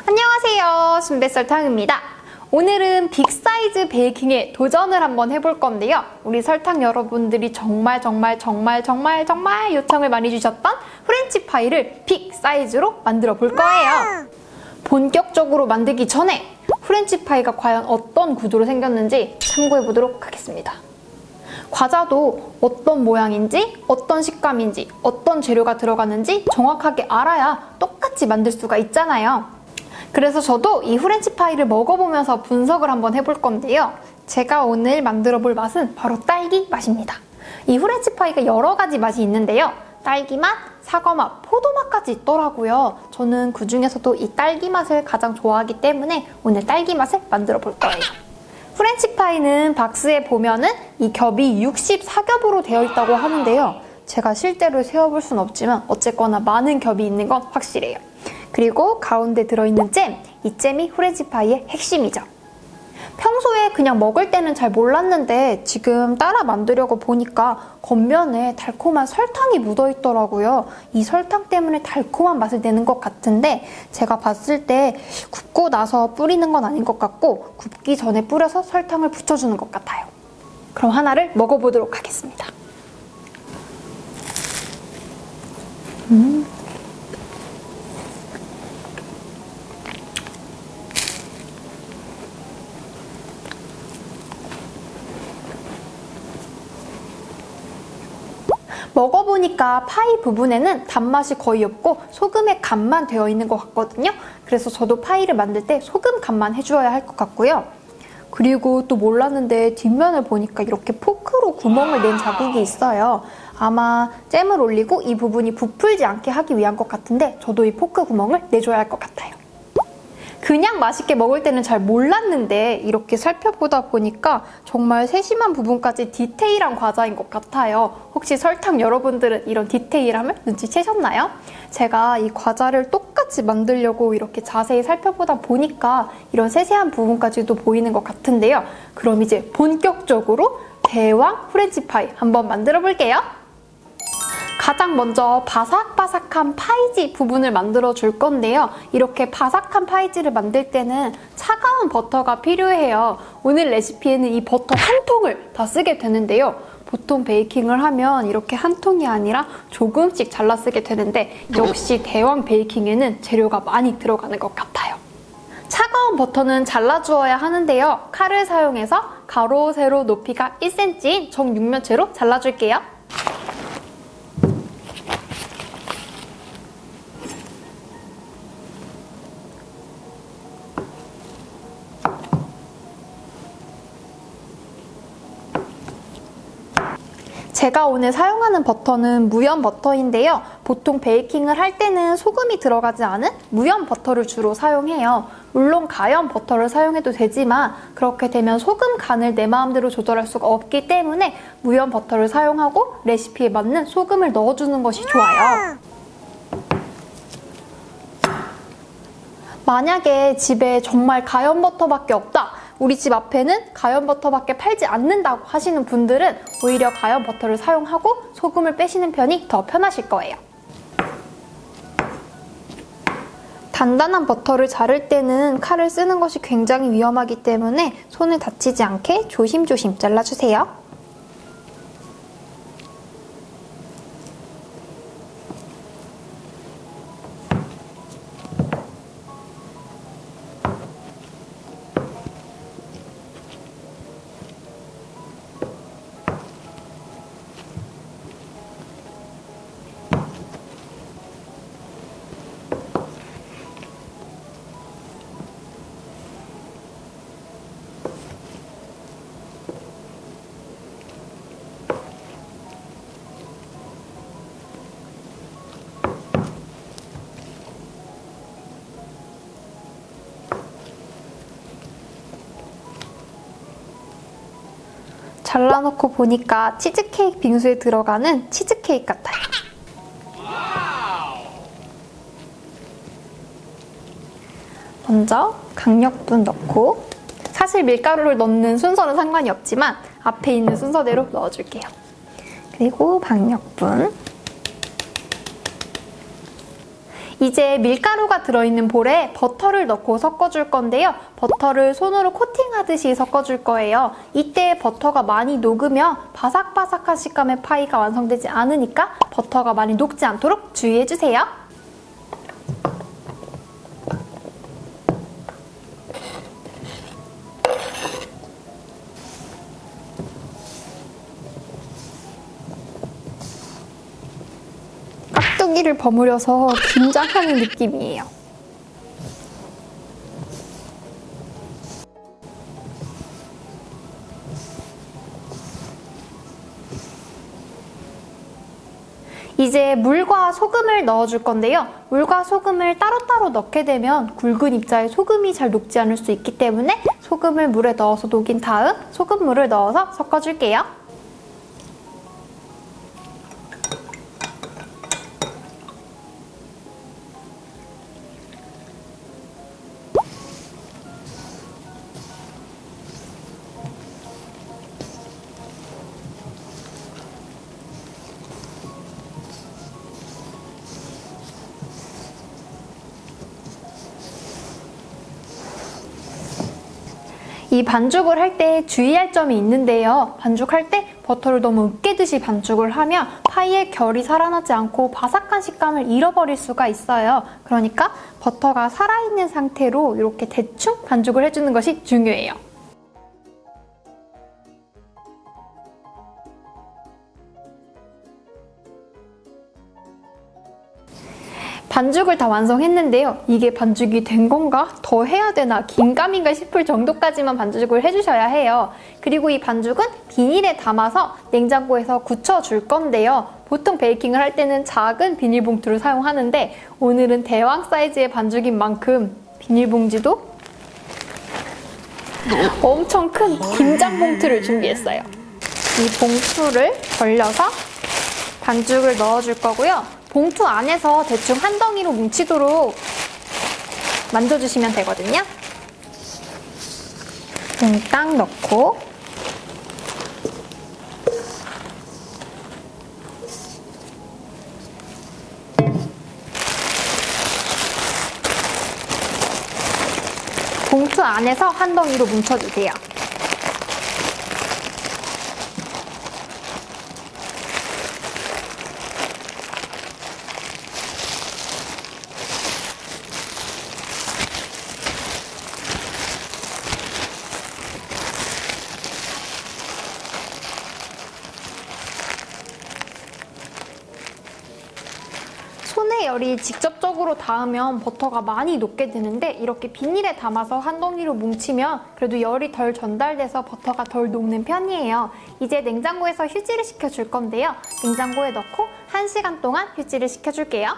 안녕하세요, 순배설탕입니다. 오늘은 빅사이즈 베이킹에 도전을 한번 해볼 건데요. 우리 설탕 여러분들이 정말 요청을 많이 주셨던 프렌치 파이를 빅사이즈로 만들어 볼 거예요. 본격적으로 만들기 전에 프렌치 파이가 과연 어떤 구조로 생겼는지 참고해 보도록 하겠습니다. 과자도 어떤 모양인지, 어떤 식감인지, 어떤 재료가 들어가는지 정확하게 알아야 똑같이 만들 수가 있잖아요. 그래서 저도 이 프렌치 파이를 먹어보면서 분석을 한번 해볼 건데요. 제가 오늘 만들어 볼 맛은 바로 딸기 맛입니다. 이 프렌치 파이가 여러 가지 맛이 있는데요. 딸기 맛, 사과 맛, 포도 맛까지 있더라고요. 저는 그 중에서도 이 딸기 맛을 가장 좋아하기 때문에 오늘 딸기 맛을 만들어 볼 거예요. 프렌치 파이는 박스에 보면은 이 겹이 64겹으로 되어 있다고 하는데요. 제가 실제로 세어볼 순 없지만 어쨌거나 많은 겹이 있는 건 확실해요. 그리고 가운데 들어있는 잼, 이 잼이 프렌치 파이의 핵심이죠. 평소에 그냥 먹을 때는 잘 몰랐는데 지금 따라 만들려고 보니까 겉면에 달콤한 설탕이 묻어있더라고요. 이 설탕 때문에 달콤한 맛을 내는 것 같은데 제가 봤을 때 굽고 나서 뿌리는 건 아닌 것 같고 굽기 전에 뿌려서 설탕을 붙여주는 것 같아요. 그럼 하나를 먹어보도록 하겠습니다. 먹어보니까 파이 부분에는 단맛이 거의 없고 소금의 간만 되어 있는 것 같거든요. 그래서 저도 파이를 만들 때 소금 간만 해주어야 할 것 같고요. 그리고 또 몰랐는데 뒷면을 보니까 이렇게 포크로 구멍을 낸 자국이 있어요. 아마 잼을 올리고 이 부분이 부풀지 않게 하기 위한 것 같은데 저도 이 포크 구멍을 내줘야 할 것 같아요. 그냥 맛있게 먹을 때는 잘 몰랐는데 이렇게 살펴보다 보니까 정말 세심한 부분까지 디테일한 과자인 것 같아요. 혹시 설탕 여러분들은 이런 디테일함을 눈치채셨나요? 제가 이 과자를 똑같이 만들려고 이렇게 자세히 살펴보다 보니까 이런 세세한 부분까지도 보이는 것 같은데요. 그럼 이제 본격적으로 대왕 프렌치 파이 한번 만들어 볼게요. 가장 먼저 바삭바삭한 파이지 부분을 만들어 줄 건데요. 이렇게 바삭한 파이지를 만들 때는 차가운 버터가 필요해요. 오늘 레시피에는 이 버터 한 통을 다 쓰게 되는데요. 보통 베이킹을 하면 이렇게 한 통이 아니라 조금씩 잘라 쓰게 되는데 역시 대왕 베이킹에는 재료가 많이 들어가는 것 같아요. 차가운 버터는 잘라주어야 하는데요. 칼을 사용해서 가로, 세로 높이가 1cm인 정육면체로 잘라줄게요. 제가 오늘 사용하는 버터는 무염 버터인데요. 보통 베이킹을 할 때는 소금이 들어가지 않은 무염 버터를 주로 사용해요. 물론 가염 버터를 사용해도 되지만 그렇게 되면 소금 간을 내 마음대로 조절할 수가 없기 때문에 무염 버터를 사용하고 레시피에 맞는 소금을 넣어주는 것이 좋아요. 만약에 집에 정말 가염 버터밖에 없다. 우리 집 앞에는 가염 버터밖에 팔지 않는다고 하시는 분들은 오히려 가염 버터를 사용하고 소금을 빼시는 편이 더 편하실 거예요. 단단한 버터를 자를 때는 칼을 쓰는 것이 굉장히 위험하기 때문에 손을 다치지 않게 조심조심 잘라주세요. 잘라놓고 보니까 치즈케이크 빙수에 들어가는 치즈케이크 같아요. 먼저 강력분 넣고, 사실 밀가루를 넣는 순서는 상관이 없지만 앞에 있는 순서대로 넣어줄게요. 그리고 박력분. 이제 밀가루가 들어있는 볼에 버터를 넣고 섞어줄 건데요. 버터를 손으로 코팅하듯이 섞어줄 거예요. 이때 버터가 많이 녹으면 바삭바삭한 식감의 파이가 완성되지 않으니까 버터가 많이 녹지 않도록 주의해주세요. 깍두기를 버무려서 김장하는 느낌이에요. 이제 물과 소금을 넣어줄 건데요. 물과 소금을 따로따로 넣게 되면 굵은 입자에 소금이 잘 녹지 않을 수 있기 때문에 소금을 물에 넣어서 녹인 다음 소금물을 넣어서 섞어줄게요. 이 반죽을 할 때 주의할 점이 있는데요. 반죽할 때 버터를 너무 으깨듯이 반죽을 하면 파이의 결이 살아나지 않고 바삭한 식감을 잃어버릴 수가 있어요. 그러니까 버터가 살아있는 상태로 이렇게 대충 반죽을 해주는 것이 중요해요. 반죽을 다 완성했는데요. 이게 반죽이 된 건가? 더 해야 되나? 긴가민가 싶을 정도까지만 반죽을 해주셔야 해요. 그리고 이 반죽은 비닐에 담아서 냉장고에서 굳혀줄 건데요. 보통 베이킹을 할 때는 작은 비닐봉투를 사용하는데 오늘은 대왕 사이즈의 반죽인 만큼 비닐봉지도 엄청 큰 김장 봉투를 준비했어요. 이 봉투를 벌려서 반죽을 넣어줄 거고요. 봉투 안에서 대충 한 덩이로 뭉치도록 만져주시면 되거든요. 딱 넣고 봉투 안에서 한 덩이로 뭉쳐주세요. 손에 열이 직접적으로 닿으면 버터가 많이 녹게 되는데 이렇게 비닐에 담아서 한 덩이로 뭉치면 그래도 열이 덜 전달돼서 버터가 덜 녹는 편이에요. 이제 냉장고에서 휴지를 식혀줄 건데요. 냉장고에 넣고 1시간 동안 휴지를 식혀줄게요.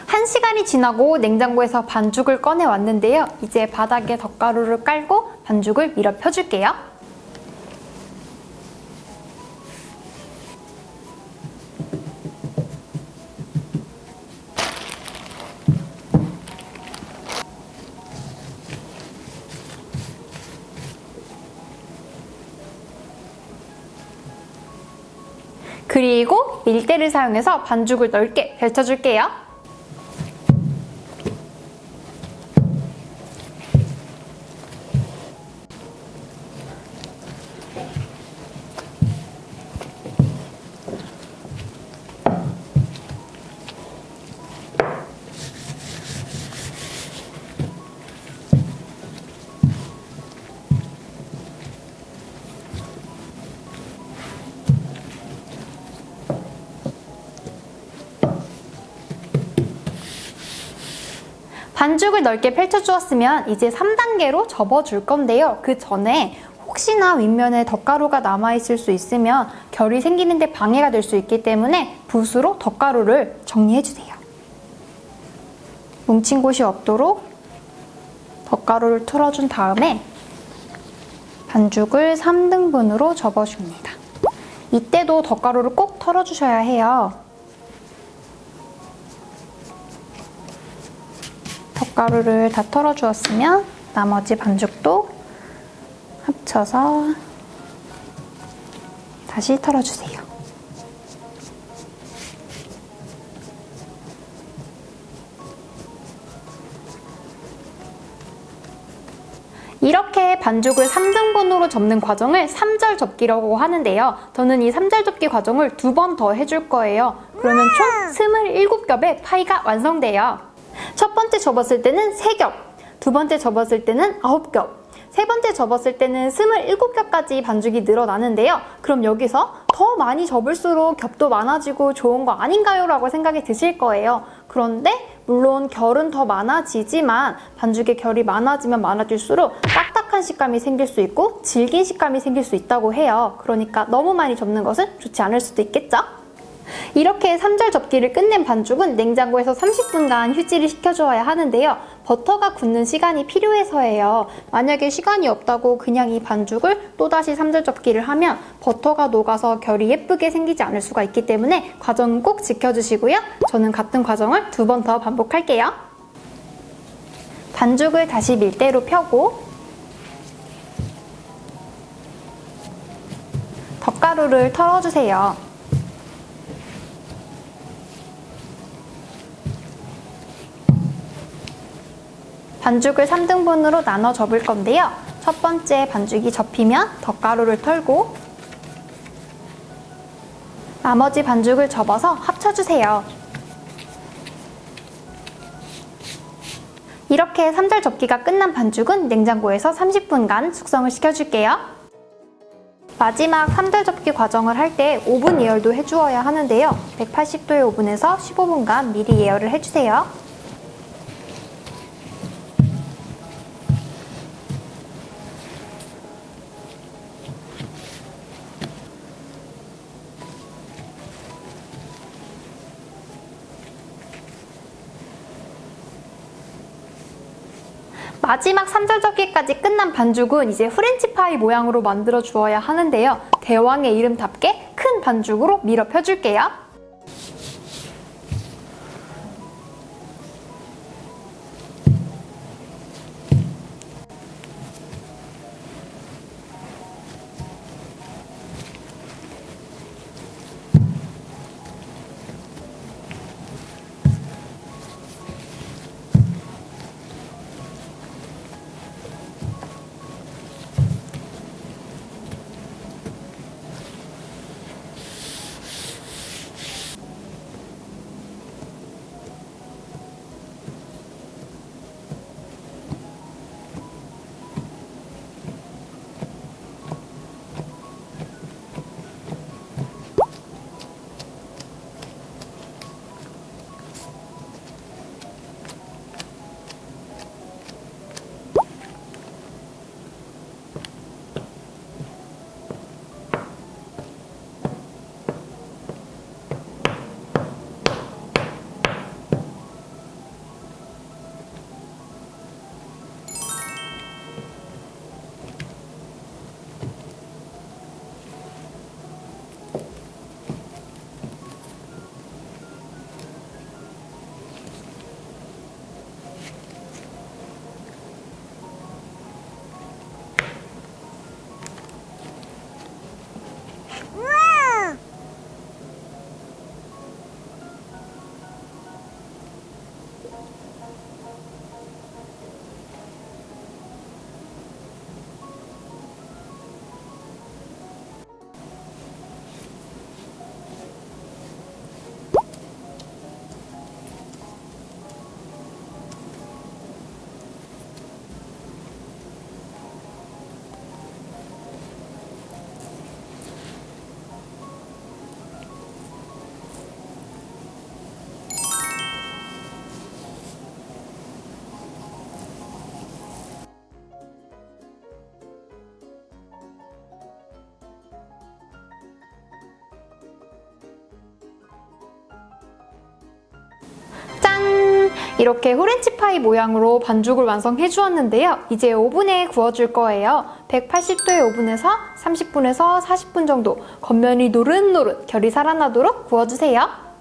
1시간이 지나고 냉장고에서 반죽을 꺼내왔는데요. 이제 바닥에 덧가루를 깔고 반죽을 밀어 펴줄게요. 그리고 밀대를 사용해서 반죽을 넓게 펼쳐줄게요. 반죽을 넓게 펼쳐주었으면 이제 3단계로 접어줄 건데요. 그 전에 혹시나 윗면에 덧가루가 남아있을 수 있으면 결이 생기는데 방해가 될 수 있기 때문에 붓으로 덧가루를 정리해주세요. 뭉친 곳이 없도록 덧가루를 틀어준 다음에 반죽을 3등분으로 접어줍니다. 이때도 덧가루를 꼭 털어주셔야 해요. 덧가루를 다 털어주었으면 나머지 반죽도 합쳐서 다시 털어주세요. 이렇게 반죽을 3등분으로 접는 과정을 3절 접기라고 하는데요. 저는 이 3절 접기 과정을 2번 더 해줄 거예요. 그러면 총 27겹의 파이가 완성돼요. 첫 번째 접었을 때는 3겹, 두 번째 접었을 때는 9겹, 세 번째 접었을 때는 27겹까지 반죽이 늘어나는데요. 그럼 여기서 더 많이 접을수록 겹도 많아지고 좋은 거 아닌가요? 라고 생각이 드실 거예요. 그런데 물론 결은 더 많아지지만 반죽의 결이 많아지면 많아질수록 딱딱한 식감이 생길 수 있고 질긴 식감이 생길 수 있다고 해요. 그러니까 너무 많이 접는 것은 좋지 않을 수도 있겠죠? 이렇게 3절 접기를 끝낸 반죽은 냉장고에서 30분간 휴지를 식혀주어야 하는데요. 버터가 굳는 시간이 필요해서예요. 만약에 시간이 없다고 그냥 이 반죽을 또다시 3절 접기를 하면 버터가 녹아서 결이 예쁘게 생기지 않을 수가 있기 때문에 과정은 꼭 지켜주시고요. 저는 같은 과정을 2번 더 반복할게요. 반죽을 다시 밀대로 펴고 덧가루를 털어주세요. 반죽을 3등분으로 나눠 접을 건데요. 첫 번째 반죽이 접히면 덧가루를 털고 나머지 반죽을 접어서 합쳐주세요. 이렇게 3절 접기가 끝난 반죽은 냉장고에서 30분간 숙성을 시켜줄게요. 마지막 3절 접기 과정을 할 때 오븐 예열도 해주어야 하는데요. 180도의 오븐에서 15분간 미리 예열을 해주세요. 마지막 3절 접기까지 끝난 반죽은 이제 프렌치파이 모양으로 만들어 주어야 하는데요. 대왕의 이름답게 큰 반죽으로 밀어 펴줄게요. 이렇게 프렌치파이 모양으로 반죽을 완성해 주었는데요. 이제 오븐에 구워줄 거예요. 180도의 오븐에서 30분에서 40분 정도 겉면이 노릇노릇 결이 살아나도록 구워주세요.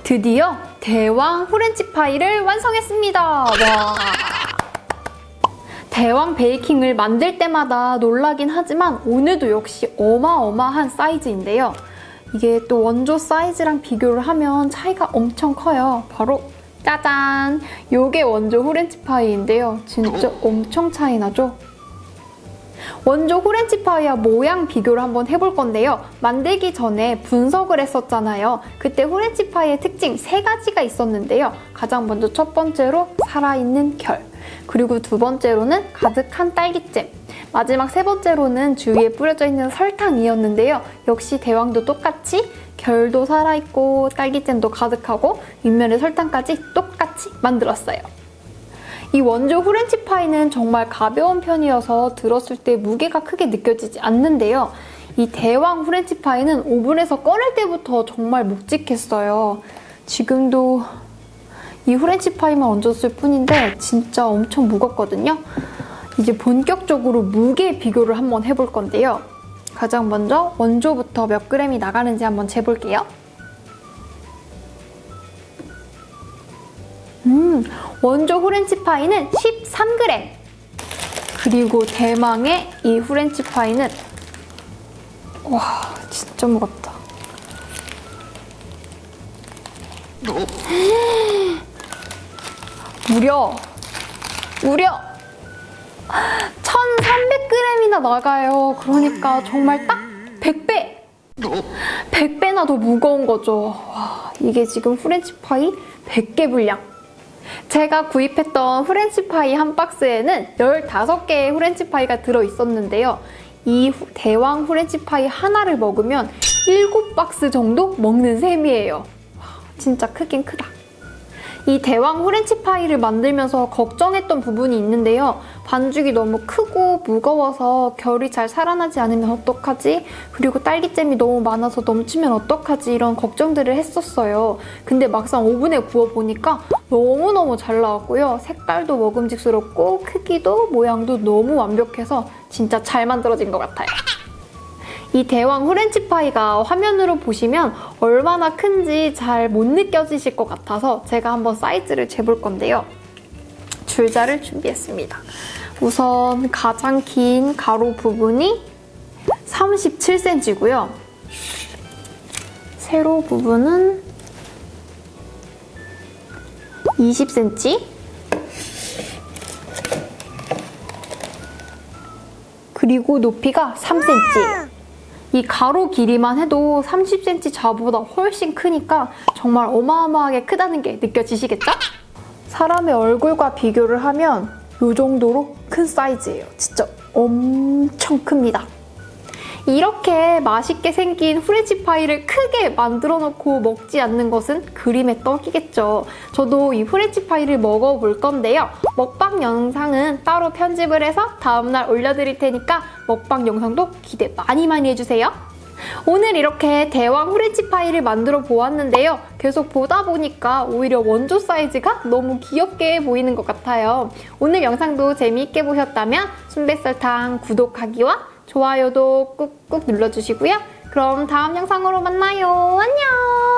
드디어 대왕 후렌치 파이를 완성했습니다. 와. 대왕 베이킹을 만들 때마다 놀라긴 하지만 오늘도 역시 어마어마한 사이즈인데요. 이게 또 원조 사이즈랑 비교를 하면 차이가 엄청 커요. 바로 짜잔! 요게 원조 후렌치 파이인데요. 진짜 엄청 차이 나죠? 원조 후렌치 파이와 모양 비교를 한번 해볼 건데요. 만들기 전에 분석을 했었잖아요. 그때 후렌치 파이의 특징 3가지가 있었는데요. 가장 먼저 첫 번째로 살아있는 결, 그리고 두 번째로는 가득한 딸기잼, 마지막 세 번째로는 주위에 뿌려져 있는 설탕이었는데요. 역시 대왕도 똑같이 결도 살아있고 딸기잼도 가득하고 윗면에 설탕까지 똑같이 만들었어요. 이 원조 후렌치 파이는 정말 가벼운 편이어서 들었을 때 무게가 크게 느껴지지 않는데요. 이 대왕 후렌치 파이는 오븐에서 꺼낼 때부터 정말 묵직했어요. 지금도 이 후렌치 파이만 얹었을 뿐인데 진짜 엄청 무겁거든요. 이제 본격적으로 무게 비교를 한번 해볼 건데요. 가장 먼저 원조부터 몇 그램이 나가는지 한번 재볼게요. 원조 후렌치 파이는 13g. 그리고 대망의 이 후렌치 파이는 와, 진짜 무겁다. 무려 1300g이나 나가요. 그러니까 정말 딱 100배! 100배나 더 무거운 거죠. 와, 이게 지금 후렌치 파이 100개 분량. 제가 구입했던 후렌치 파이 한 박스에는 15개의 후렌치 파이가 들어있었는데요. 이 대왕 후렌치 파이 하나를 먹으면 7박스 정도 먹는 셈이에요. 진짜 크긴 크다. 이 대왕 후렌치 파이를 만들면서 걱정했던 부분이 있는데요. 반죽이 너무 크고 무거워서 결이 잘 살아나지 않으면 어떡하지? 그리고 딸기잼이 너무 많아서 넘치면 어떡하지? 이런 걱정들을 했었어요. 근데 막상 오븐에 구워보니까 너무너무 잘 나왔고요. 색깔도 먹음직스럽고 크기도 모양도 너무 완벽해서 진짜 잘 만들어진 것 같아요. 이 대왕 후렌치 파이가 화면으로 보시면 얼마나 큰지 잘 못 느껴지실 것 같아서 제가 한번 사이즈를 재볼 건데요. 줄자를 준비했습니다. 우선 가장 긴 가로 부분이 37cm고요. 세로 부분은 20cm. 그리고 높이가 3cm. 이 가로 길이만 해도 30cm 자보다 훨씬 크니까 정말 어마어마하게 크다는 게 느껴지시겠죠? 사람의 얼굴과 비교를 하면 이 정도로 큰 사이즈예요. 진짜 엄청 큽니다. 이렇게 맛있게 생긴 후렌치 파이를 크게 만들어 놓고 먹지 않는 것은 그림의 떡이겠죠. 저도 이 후렌치 파이를 먹어볼 건데요. 먹방 영상은 따로 편집을 해서 다음날 올려드릴 테니까 먹방 영상도 기대 많이 해주세요. 오늘 이렇게 대왕 후렌치 파이를 만들어 보았는데요. 계속 보다 보니까 오히려 원조 사이즈가 너무 귀엽게 보이는 것 같아요. 오늘 영상도 재미있게 보셨다면 순뱃설탕 구독하기와 좋아요도 꾹꾹 눌러주시고요. 그럼 다음 영상으로 만나요. 안녕!